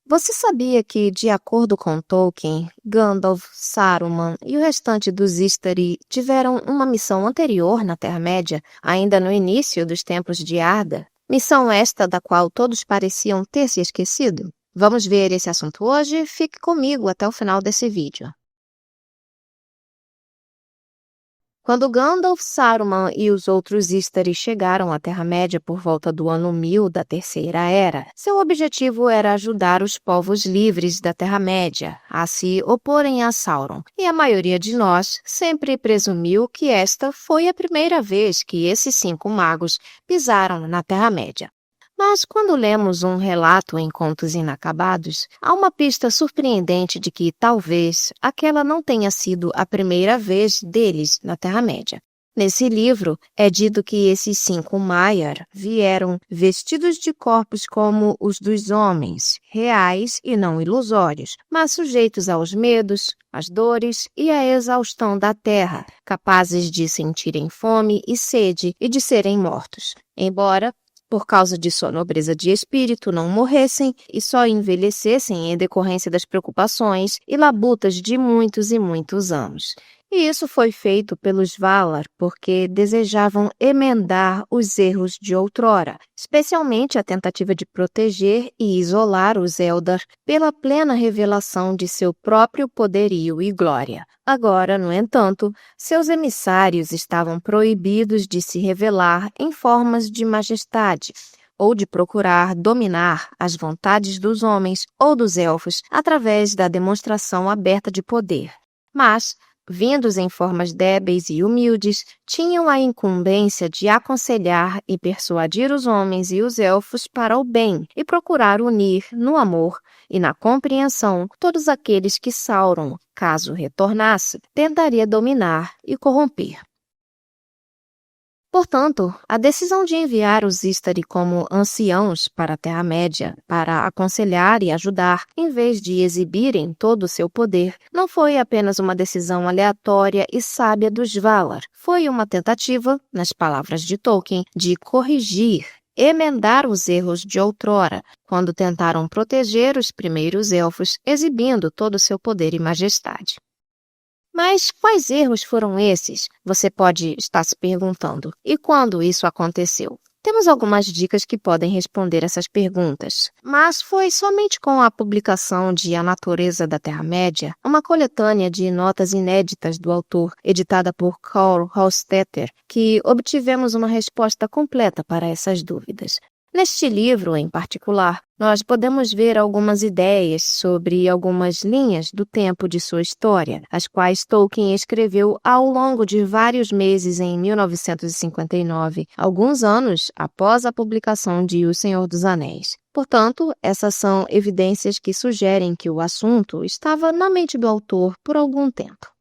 Você sabia que, de acordo com Tolkien, Gandalf, Saruman e o restante dos Istari tiveram uma missão anterior na Terra-média, ainda no início dos tempos de Arda? Missão esta da qual todos pareciam ter se esquecido? Vamos ver esse assunto hoje? Fique comigo até o final desse vídeo. Quando Gandalf, Saruman e os outros Istari chegaram à Terra-média por volta do ano 1000 da Terceira Era, seu objetivo era ajudar os povos livres da Terra-média a se oporem a Sauron, e a maioria de nós sempre presumiu que esta foi a primeira vez que esses 5 magos pisaram na Terra-média. Mas quando lemos um relato em Contos Inacabados, há uma pista surpreendente de que talvez aquela não tenha sido a primeira vez deles na Terra-média. Nesse livro, é dito que esses 5 Maiar vieram vestidos de corpos como os dos homens, reais e não ilusórios, mas sujeitos aos medos, às dores e à exaustão da terra, capazes de sentirem fome e sede e de serem mortos. Embora por causa de sua nobreza de espírito, não morressem e só envelhecessem em decorrência das preocupações e labutas de muitos e muitos anos. E isso foi feito pelos Valar porque desejavam emendar os erros de outrora, especialmente a tentativa de proteger e isolar os Eldar pela plena revelação de seu próprio poderio e glória. Agora, no entanto, seus emissários estavam proibidos de se revelar em formas de majestade, ou de procurar dominar as vontades dos homens ou dos elfos através da demonstração aberta de poder. Mas, vindos em formas débeis e humildes, tinham a incumbência de aconselhar e persuadir os homens e os elfos para o bem e procurar unir no amor e na compreensão todos aqueles que Sauron, caso retornasse, tentaria dominar e corromper. Portanto, a decisão de enviar os Istari como anciãos para a Terra-média para aconselhar e ajudar, em vez de exibirem todo o seu poder, não foi apenas uma decisão aleatória e sábia dos Valar. Foi uma tentativa, nas palavras de Tolkien, de corrigir, emendar os erros de outrora, quando tentaram proteger os primeiros elfos, exibindo todo o seu poder e majestade. Mas quais erros foram esses? Você pode estar se perguntando. E quando isso aconteceu? Temos algumas dicas que podem responder essas perguntas. Mas foi somente com a publicação de A Natureza da Terra-média, uma coletânea de notas inéditas do autor, editada por Karl Hofstadter, que obtivemos uma resposta completa para essas dúvidas. Neste livro, em particular, nós podemos ver algumas ideias sobre algumas linhas do tempo de sua história, as quais Tolkien escreveu ao longo de vários meses em 1959, alguns anos após a publicação de O Senhor dos Anéis. Portanto, essas são evidências que sugerem que o assunto estava na mente do autor por algum tempo.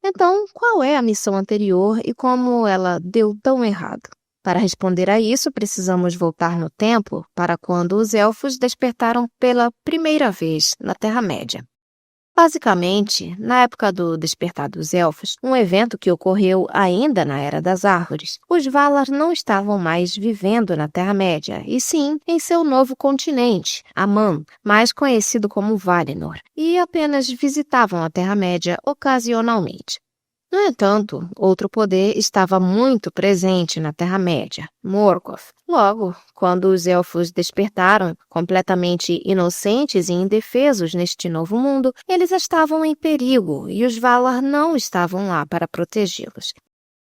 Então, qual é a missão anterior e como ela deu tão errado? Para responder a isso, precisamos voltar no tempo para quando os elfos despertaram pela primeira vez na Terra-média. Basicamente, na época do despertar dos elfos, um evento que ocorreu ainda na Era das Árvores, os Valar não estavam mais vivendo na Terra-média, e sim em seu novo continente, Aman, mais conhecido como Valinor, e apenas visitavam a Terra-média ocasionalmente. No entanto, outro poder estava muito presente na Terra-média, Morgoth. Logo, quando os elfos despertaram, completamente inocentes e indefesos neste novo mundo, eles estavam em perigo e os Valar não estavam lá para protegê-los.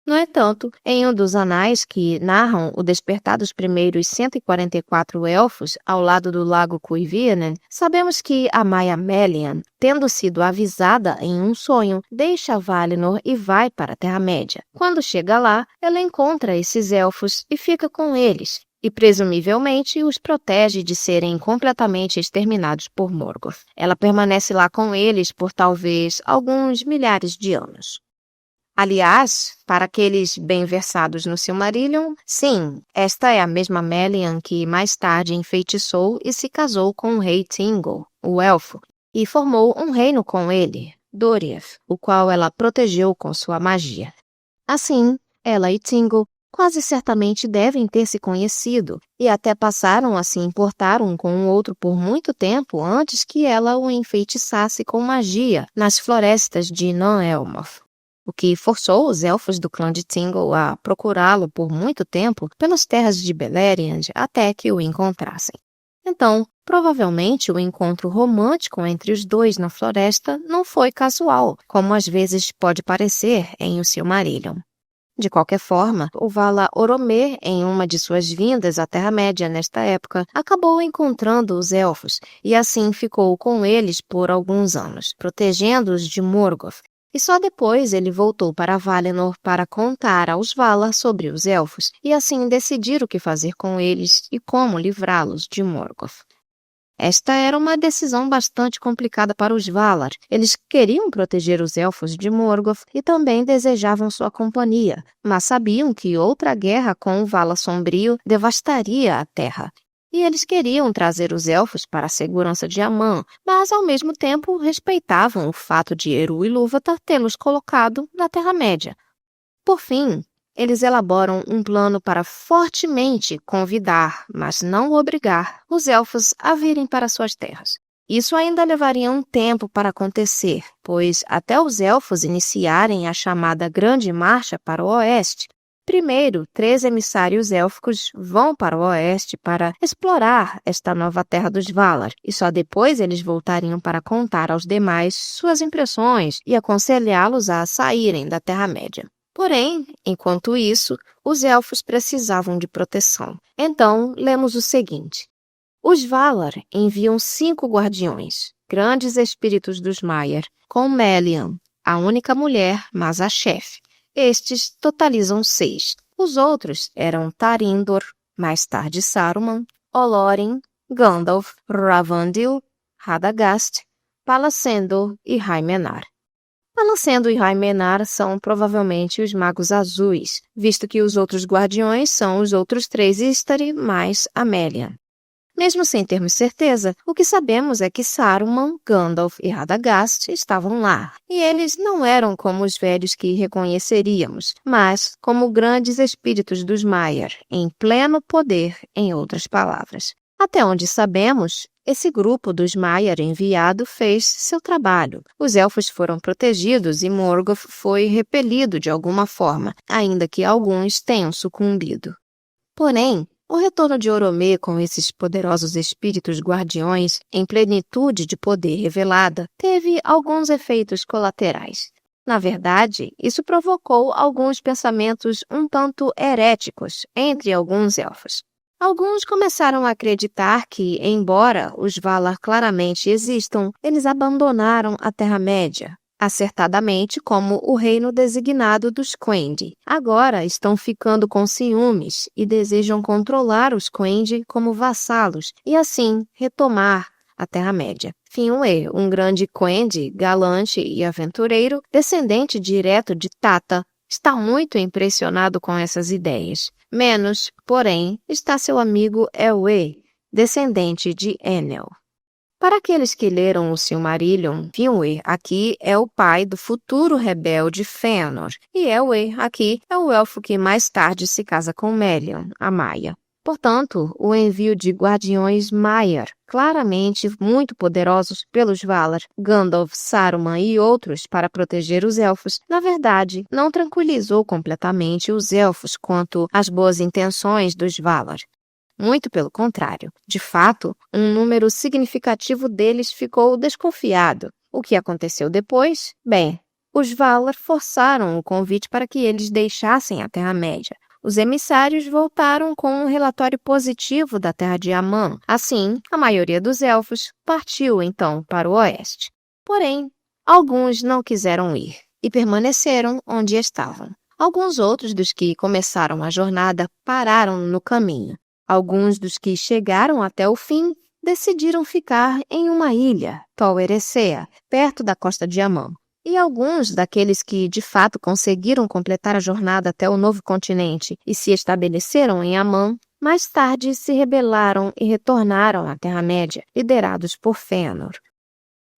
No entanto, em um dos anais que narram o despertar dos primeiros 144 elfos ao lado do lago Cuivienen, sabemos que a Maia Melian, tendo sido avisada em um sonho, deixa Valinor e vai para a Terra-média. Quando chega lá, ela encontra esses elfos e fica com eles, e presumivelmente os protege de serem completamente exterminados por Morgoth. Ela permanece lá com eles por talvez alguns milhares de anos. Aliás, para aqueles bem versados no Silmarillion, sim, esta é a mesma Melian que mais tarde enfeitiçou e se casou com o rei Thingol, o elfo, e formou um reino com ele, Doriath, o qual ela protegeu com sua magia. Assim, ela e Thingol Quase certamente devem ter se conhecido e até passaram a se importar um com o outro por muito tempo antes que ela o enfeitiçasse com magia nas florestas de Nan-Elmoth, o que forçou os elfos do clã de Tingle a procurá-lo por muito tempo pelas terras de Beleriand até que o encontrassem. Então, provavelmente o encontro romântico entre os dois na floresta não foi casual, como às vezes pode parecer em O Silmarillion. De qualquer forma, o Vala Oromê, em uma de suas vindas à Terra-média nesta época, acabou encontrando os elfos e assim ficou com eles por alguns anos, protegendo-os de Morgoth. E só depois ele voltou para Valinor para contar aos Valar sobre os elfos e assim decidir o que fazer com eles e como livrá-los de Morgoth. Esta era uma decisão bastante complicada para os Valar. Eles queriam proteger os elfos de Morgoth e também desejavam sua companhia, mas sabiam que outra guerra com o Vala Sombrio devastaria a terra. E eles queriam trazer os elfos para a segurança de Aman, mas ao mesmo tempo respeitavam o fato de Eru Ilúvatar tê-los colocado na Terra-média. Por fim, eles elaboram um plano para fortemente convidar, mas não obrigar, os elfos a virem para suas terras. Isso ainda levaria um tempo para acontecer, pois até os elfos iniciarem a chamada Grande Marcha para o Oeste, primeiro 3 emissários élficos vão para o Oeste para explorar esta nova terra dos Valar, e só depois eles voltariam para contar aos demais suas impressões e aconselhá-los a saírem da Terra-média. Porém, enquanto isso, os elfos precisavam de proteção. Então, lemos o seguinte. Os Valar enviam 5 guardiões, grandes espíritos dos Maiar, com Melian, a única mulher, mas a chefe. Estes totalizam 6. Os outros eram Tarindor, mais tarde Saruman, Olorin, Gandalf, Ravandil, Radagast, Palacendor e Raimenar. Palacendo e Raimenar são provavelmente os magos azuis, visto que os outros guardiões são os outros 3 Istari mais Amélia. Mesmo sem termos certeza, o que sabemos é que Saruman, Gandalf e Radagast estavam lá, e eles não eram como os velhos que reconheceríamos, mas como grandes espíritos dos Maiar, em pleno poder, em outras palavras. Até onde sabemos, esse grupo dos Maiar enviado fez seu trabalho. Os elfos foram protegidos e Morgoth foi repelido de alguma forma, ainda que alguns tenham sucumbido. Porém, o retorno de Oromê com esses poderosos espíritos guardiões em plenitude de poder revelada teve alguns efeitos colaterais. Na verdade, isso provocou alguns pensamentos um tanto heréticos entre alguns elfos. Alguns começaram a acreditar que, embora os Valar claramente existam, eles abandonaram a Terra-média, acertadamente como o reino designado dos Quendi. Agora estão ficando com ciúmes e desejam controlar os Quendi como vassalos e, assim, retomar a Terra-média. Finwë, um grande Quendi, galante e aventureiro, descendente direto de Tata, está muito impressionado com essas ideias. Menos, porém, está seu amigo Elwë, descendente de Enel. Para aqueles que leram o Silmarillion, Finwë aqui é o pai do futuro rebelde Fëanor, e Elwë aqui é o elfo que mais tarde se casa com Melian, a Maia. Portanto, o envio de guardiões Maiar, claramente muito poderosos pelos Valar, Gandalf, Saruman e outros para proteger os elfos, na verdade, não tranquilizou completamente os elfos quanto às boas intenções dos Valar. Muito pelo contrário. De fato, um número significativo deles ficou desconfiado. O que aconteceu depois? Bem, os Valar forçaram o convite para que eles deixassem a Terra-média. Os emissários voltaram com um relatório positivo da terra de Aman. Assim, a maioria dos elfos partiu então para o oeste. Porém, alguns não quiseram ir e permaneceram onde estavam. Alguns outros dos que começaram a jornada pararam no caminho. Alguns dos que chegaram até o fim decidiram ficar em uma ilha, Tol Eressëa, perto da costa de Aman. E alguns daqueles que, de fato, conseguiram completar a jornada até o novo continente e se estabeleceram em Aman, mais tarde se rebelaram e retornaram à Terra-média, liderados por Fëanor.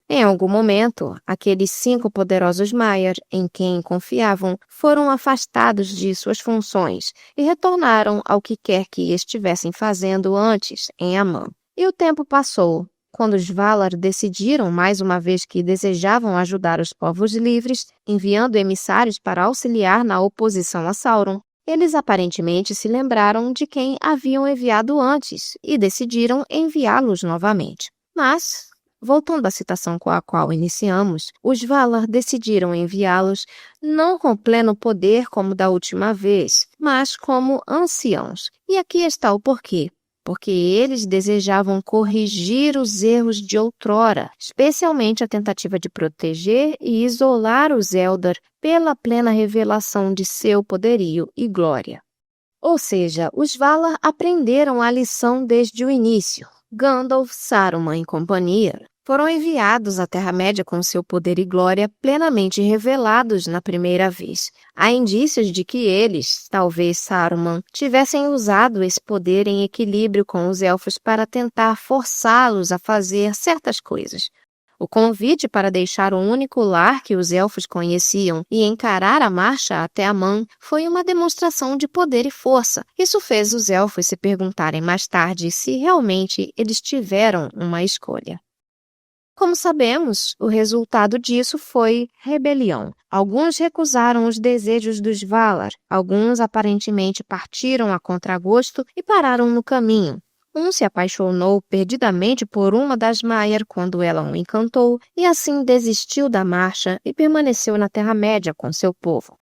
Em algum momento, aqueles 5 poderosos Maiar em quem confiavam foram afastados de suas funções e retornaram ao que quer que estivessem fazendo antes em Amã. E o tempo passou. Quando os Valar decidiram mais uma vez que desejavam ajudar os povos livres, enviando emissários para auxiliar na oposição a Sauron, eles aparentemente se lembraram de quem haviam enviado antes e decidiram enviá-los novamente. Mas, voltando à citação com a qual iniciamos, os Valar decidiram enviá-los não com pleno poder como da última vez, mas como anciãos. E aqui está o porquê. Porque eles desejavam corrigir os erros de outrora, especialmente a tentativa de proteger e isolar os Eldar pela plena revelação de seu poderio e glória. Ou seja, os Valar aprenderam a lição desde o início. Gandalf, Saruman e companhia foram enviados à Terra-média com seu poder e glória plenamente revelados na primeira vez. Há indícios de que eles, talvez Saruman, tivessem usado esse poder em equilíbrio com os elfos para tentar forçá-los a fazer certas coisas. O convite para deixar o único lar que os elfos conheciam e encarar a marcha até Amã foi uma demonstração de poder e força. Isso fez os elfos se perguntarem mais tarde se realmente eles tiveram uma escolha. Como sabemos, o resultado disso foi rebelião. Alguns recusaram os desejos dos Valar, alguns aparentemente partiram a contragosto e pararam no caminho. Um se apaixonou perdidamente por uma das Maiar quando ela o encantou e assim desistiu da marcha e permaneceu na Terra-média com seu povo.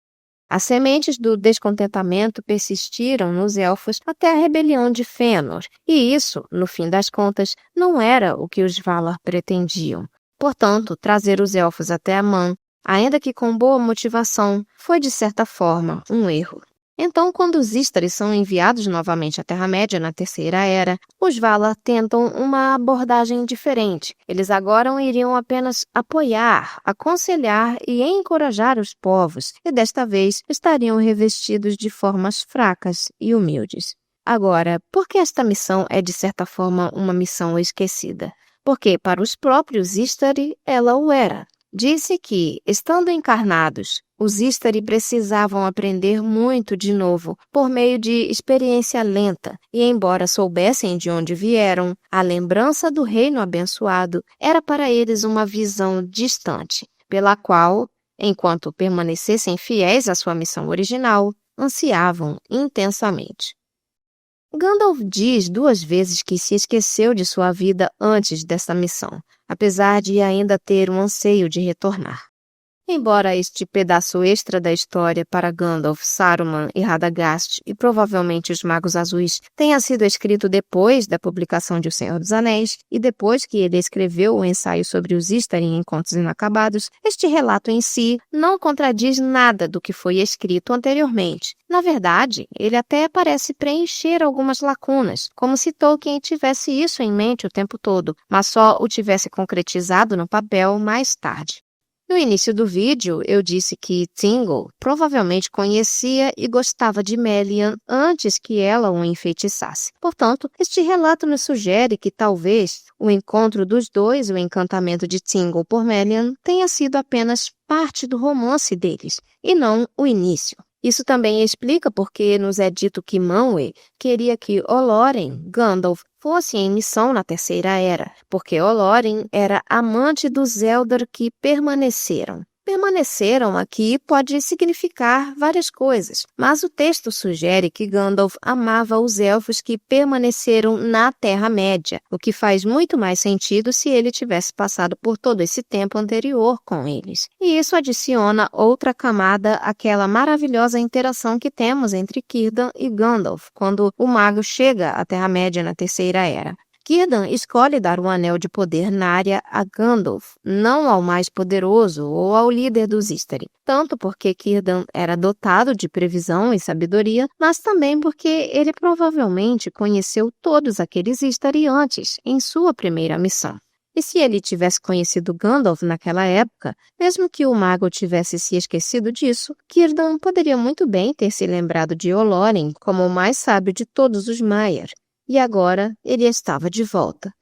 As sementes do descontentamento persistiram nos elfos até a rebelião de Fëanor, e isso, no fim das contas, não era o que os Valar pretendiam. Portanto, trazer os elfos até Amã, ainda que com boa motivação, foi de certa forma um erro. Então, quando os Istari são enviados novamente à Terra-média na Terceira Era, os Valar tentam uma abordagem diferente. Eles agora iriam apenas apoiar, aconselhar e encorajar os povos, e desta vez estariam revestidos de formas fracas e humildes. Agora, por que esta missão é de certa forma uma missão esquecida? Porque para os próprios Istari ela o era. Disse que, estando encarnados, os Istari precisavam aprender muito de novo por meio de experiência lenta, e embora soubessem de onde vieram, a lembrança do reino abençoado era para eles uma visão distante, pela qual, enquanto permanecessem fiéis à sua missão original, ansiavam intensamente. Gandalf diz 2 vezes que se esqueceu de sua vida antes dessa missão, apesar de ainda ter um anseio de retornar. Embora este pedaço extra da história para Gandalf, Saruman e Radagast e provavelmente os Magos Azuis tenha sido escrito depois da publicação de O Senhor dos Anéis e depois que ele escreveu o ensaio sobre os Istari em Contos Inacabados, este relato em si não contradiz nada do que foi escrito anteriormente. Na verdade, ele até parece preencher algumas lacunas, como se Tolkien tivesse isso em mente o tempo todo, mas só o tivesse concretizado no papel mais tarde. No início do vídeo, eu disse que Thingol provavelmente conhecia e gostava de Melian antes que ela o enfeitiçasse. Portanto, este relato nos sugere que talvez o encontro dos dois, o encantamento de Thingol por Melian, tenha sido apenas parte do romance deles, e não o início. Isso também explica porque nos é dito que Manwë queria que Olóren, Gandalf, fosse em missão na Terceira Era, porque Olóren era amante dos Eldar que permaneceram. Permaneceram aqui pode significar várias coisas, mas o texto sugere que Gandalf amava os elfos que permaneceram na Terra-média, o que faz muito mais sentido se ele tivesse passado por todo esse tempo anterior com eles. E isso adiciona outra camada àquela maravilhosa interação que temos entre Círdan e Gandalf, quando o mago chega à Terra-média na Terceira Era. Círdan escolhe dar o Anel de Poder Narya a Gandalf, não ao mais poderoso ou ao líder dos Istari. Tanto porque Círdan era dotado de previsão e sabedoria, mas também porque ele provavelmente conheceu todos aqueles Istari antes, em sua primeira missão. E se ele tivesse conhecido Gandalf naquela época, mesmo que o mago tivesse se esquecido disso, Círdan poderia muito bem ter se lembrado de Olóren como o mais sábio de todos os Maiar. E agora ele estava de volta.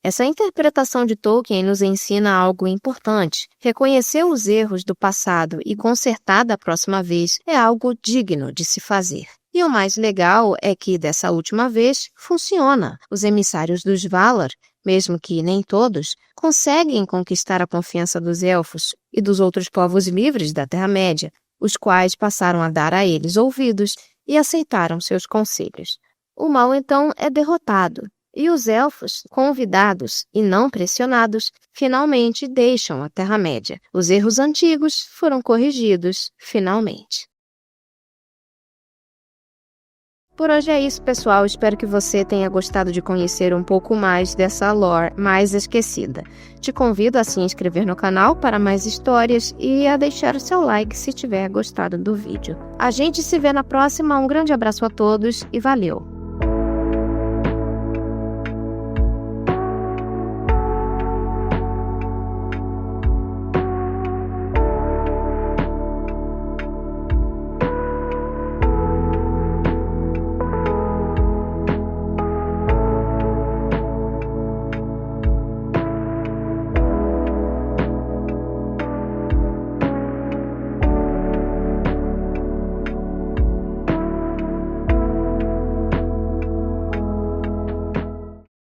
Essa interpretação de Tolkien nos ensina algo importante. Reconhecer os erros do passado e consertar da próxima vez é algo digno de se fazer. E o mais legal é que, dessa última vez, funciona. Os emissários dos Valar, mesmo que nem todos, conseguem conquistar a confiança dos elfos e dos outros povos livres da Terra-média, os quais passaram a dar a eles ouvidos e aceitaram seus conselhos. O mal, então, é derrotado. E os elfos, convidados e não pressionados, finalmente deixam a Terra-média. Os erros antigos foram corrigidos, finalmente. Por hoje é isso, pessoal. Espero que você tenha gostado de conhecer um pouco mais dessa lore mais esquecida. Te convido a se inscrever no canal para mais histórias e a deixar o seu like se tiver gostado do vídeo. A gente se vê na próxima. Um grande abraço a todos e valeu!